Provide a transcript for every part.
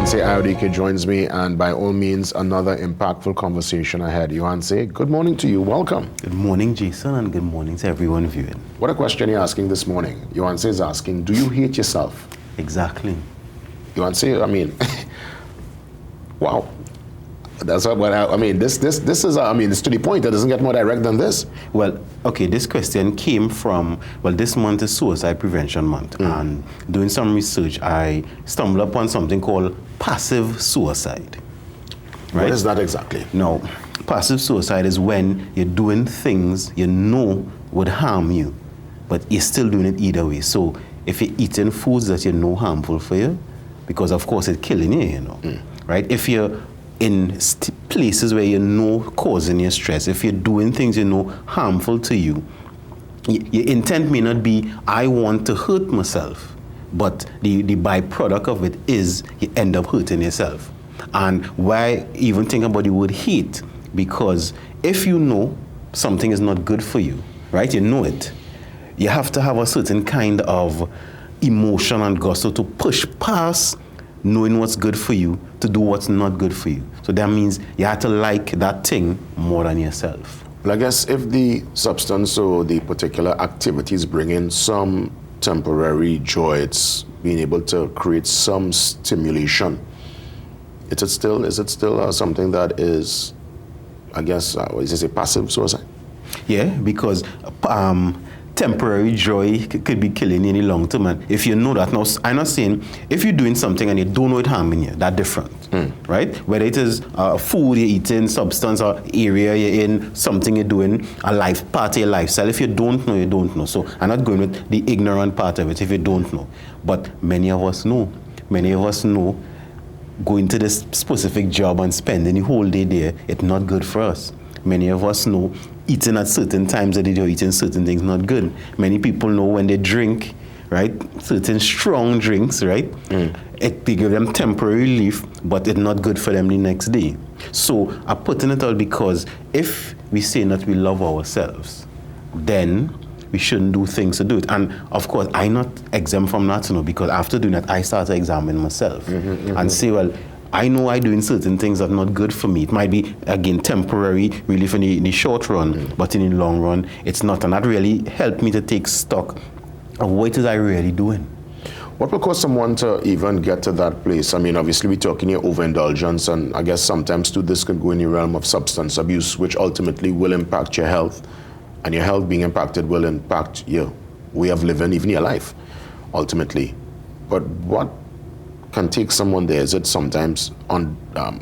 Yohanse Ayodike joins me, and by all means, another impactful conversation ahead. Yohanse, good morning to you. Welcome. Good morning, Jason, and good morning to everyone viewing. What a question you're asking this morning. Yohanse is asking, do you hate yourself? Exactly. Yohanse, I mean, wow. That's what I mean. This is, I mean, it's to the point. It doesn't get more direct than this. Well, okay, this question came from, well, this month is Suicide Prevention Month, and doing some research, I stumbled upon something called passive suicide. Right? What is that exactly? Now, passive suicide is when you're doing things you know would harm you, but you're still doing it either way. So if you're eating foods that you know harmful for you, because of course it's killing you, you know, right? If you're in places where you know causing you stress, if you're doing things you know harmful to you, your intent may not be, I want to hurt myself, but the byproduct of it is you end up hurting yourself. And why even think about the word hate? Because if you know something is not good for you, right, you know it, you have to have a certain kind of emotion and gusto to push past knowing what's good for you to do what's not good for you. So that means you have to like that thing more than yourself. Well, I guess if the substance or the particular activities bring in some temporary joy, it's being able to create some stimulation. Is it still something that is, I guess, is it a passive suicide? Yeah, because temporary joy could be killing you in the long term. And if you know that, now I'm not saying if you're doing something and you don't know it harming you, that's different, right? Whether it is food you're eating, substance or area you're in, something you're doing, a life part of your lifestyle. If you don't know, you don't know. So I'm not going with the ignorant part of it if you don't know. But many of us know. Many of us know going to this specific job and spending the whole day there, it's not good for us. Many of us know eating at certain times of the day or eating certain things not good. Many people know when they drink, right, certain strong drinks, right, it gives them temporary relief, but it's not good for them the next day. So I'm putting it out because if we say that we love ourselves, then we shouldn't do things to do it. And of course, I'm not exempt from that, you know, because after doing that, I start to examine myself and say, well, I know I'm doing certain things that are not good for me. It might be, again, temporary relief in the short run, but in the long run, it's not. And that really helped me to take stock of what is I really doing. What will cause someone to even get to that place? I mean, obviously, we're talking here overindulgence, and I guess sometimes too, this can go in the realm of substance abuse, which ultimately will impact your health. And your health being impacted will impact your way of living, even your life, ultimately. But what can take someone there? Is it sometimes unmanaged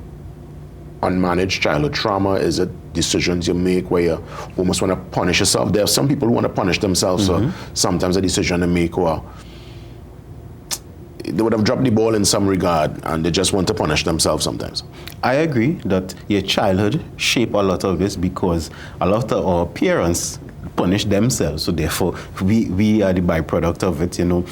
childhood trauma? Is it decisions you make where you almost want to punish yourself? There are some people who want to punish themselves, so sometimes a decision they make or they would have dropped the ball in some regard and they just want to punish themselves sometimes. I agree that your childhood shape a lot of this because a lot of our parents punish themselves, so therefore we are the byproduct of it, you know.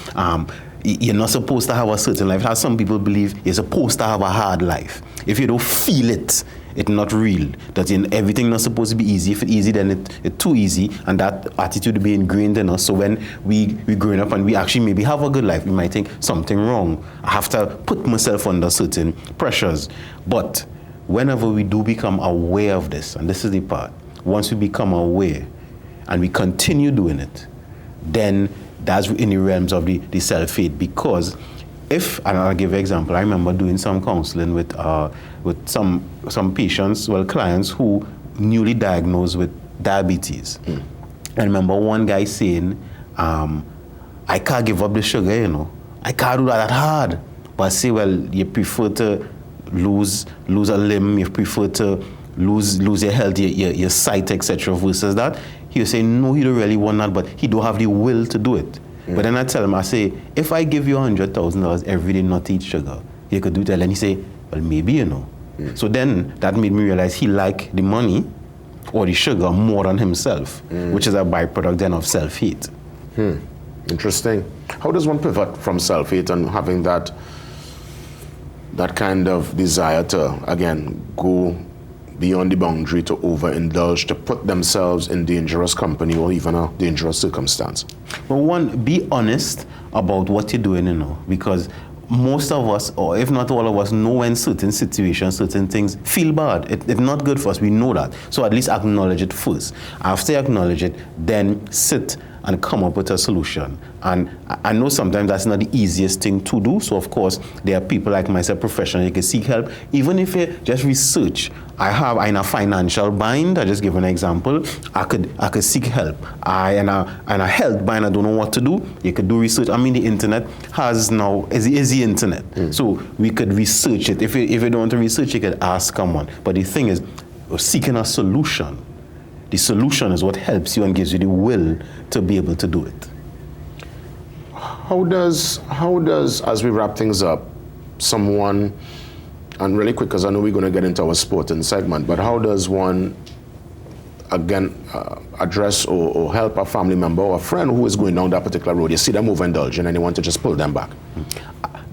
You're not supposed to have a certain life. As some people believe, you're supposed to have a hard life. If you don't feel it, it's not real. That everything not supposed to be easy. If it's easy, then it's too easy, and that attitude will be ingrained in us. So when we growing up and we actually maybe have a good life, we might think something wrong. I have to put myself under certain pressures. But whenever we do become aware of this, and this is the part, once we become aware and we continue doing it, then that's in the realms of the self-hate. Because if, and I'll give you an example, I remember doing some counseling with some patients, well, clients who newly diagnosed with diabetes. I remember one guy saying, I can't give up the sugar, you know. I can't do that hard. But I say, well, you prefer to lose a limb, you prefer to lose your health, your sight, etc. versus that. He was saying, no, he don't really want that, but he don't have the will to do it. But then I tell him, I say, if I give you $100,000 every day not to eat sugar, you could do it. And he say, well, maybe, you know. So then that made me realize he liked the money or the sugar more than himself, which is a byproduct then of self-hate. Interesting. How does one pivot from self-hate and having that kind of desire to, again, go beyond the boundary, to overindulge, to put themselves in dangerous company or even a dangerous circumstance? Well, one, be honest about what you're doing, you know, because most of us, or if not all of us, know when certain situations, certain things feel bad. It's not good for us, we know that. So at least acknowledge it first. After you acknowledge it, then sit and come up with a solution. And I know sometimes that's not the easiest thing to do. So of course, there are people like myself, professionals, you can seek help. Even if you just research, I'm in a financial bind, I just give an example, I could seek help. In a health bind, I don't know what to do, you could do research. I mean, the internet has now, is the internet. So we could research it. If you don't want to research, you could ask someone. But the thing is, seeking a solution. The solution is what helps you and gives you the will to be able to do it. How does, as we wrap things up, someone, and really quick, because I know we're going to get into our sporting segment, but how does one, again, address or help a family member or a friend who is going down that particular road? You see them overindulging and you want to just pull them back.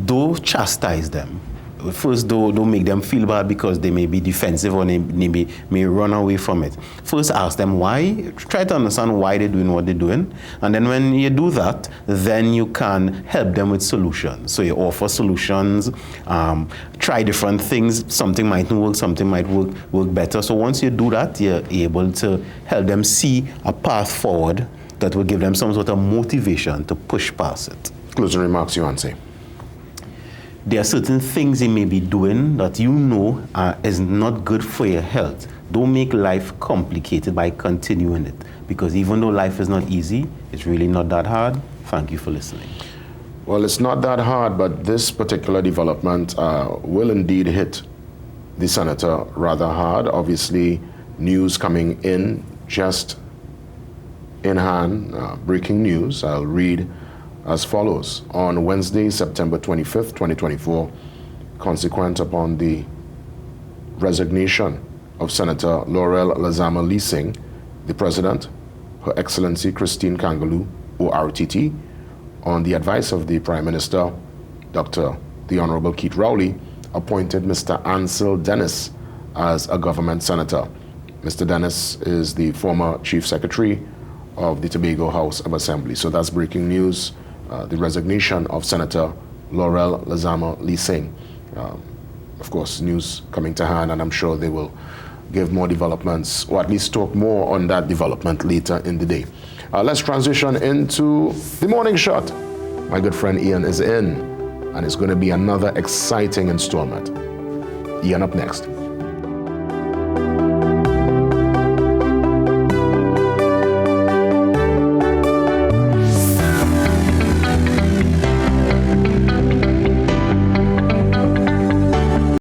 Don't chastise them. First, don't make them feel bad because they may be defensive or they may run away from it. First, ask them why. Try to understand why they're doing what they're doing. And then when you do that, then you can help them with solutions. So you offer solutions, try different things. Something might not work, something might work better. So once you do that, you're able to help them see a path forward that will give them some sort of motivation to push past it. Closing remarks, you want to say? There are certain things you may be doing that you know is not good for your health. Don't make life complicated by continuing it. Because even though life is not easy, it's really not that hard. Thank you for listening. Well, it's not that hard, but this particular development will indeed hit the senator rather hard. Obviously, news coming in just in hand, breaking news. I'll read as follows. On Wednesday, September 25th, 2024, consequent upon the resignation of Senator Laurel Lazama Leasing, the President, Her Excellency Christine Kangaloo, ORTT, on the advice of the Prime Minister, the Honorable Keith Rowley, appointed Mr. Ansel Dennis as a government senator. Mr. Dennis is the former Chief Secretary of the Tobago House of Assembly. So that's breaking news. The resignation of Senator Laurel Lazama Leasing. Of course, news coming to hand, and I'm sure they will give more developments, or at least talk more on that development later in the day. Let's transition into the morning shot. My good friend Ian is in, and it's going to be another exciting installment. Ian up next.